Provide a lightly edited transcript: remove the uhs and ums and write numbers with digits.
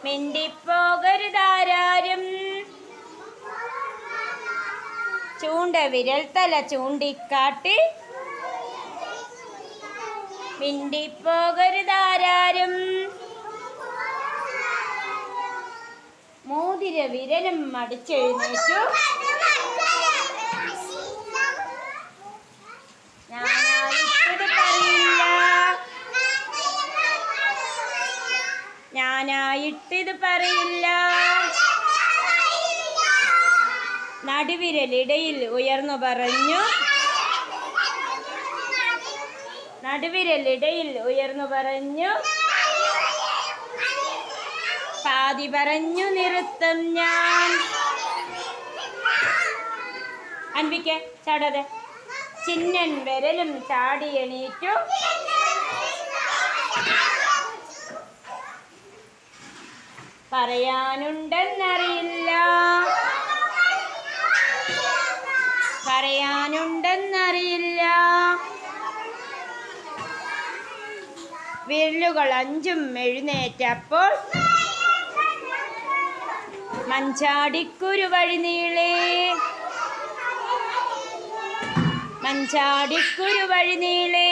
മിണ്ടിപ്പോകരുതാരും. ചൂണ്ട വിരൽ തല ചൂണ്ടിക്കാട്ടി മിണ്ടിപ്പോകരുതാരും. മോതിര വിരലും മടിച്ചെഴുന്നേറ്റു. ഞാനായിട്ടത് പറയില്ല, ഞാനായിട്ടിത് പറയില്ല. നടുവിരലിടയിൽ ഉയർന്നു പറഞ്ഞു, നടുവിരലിടയിൽ ഉയർന്നു പറഞ്ഞു. പാതി പറഞ്ഞു നിർത്തും ഞാൻ. അൻപിക്ക ചാടാതെ. ചിന്നൻ വിരലും ചാടി എണീറ്റു. പറയാനുണ്ടെന്നറിയില്ല, പറയാനുണ്ടെന്നറിയില്ല. വിരലുകൾ അഞ്ചും എഴുന്നേറ്റപ്പോൾ മഞ്ചാടിക്കുരു വഴി നീളേ, മഞ്ചാടിക്കുരു വഴി നീളേ.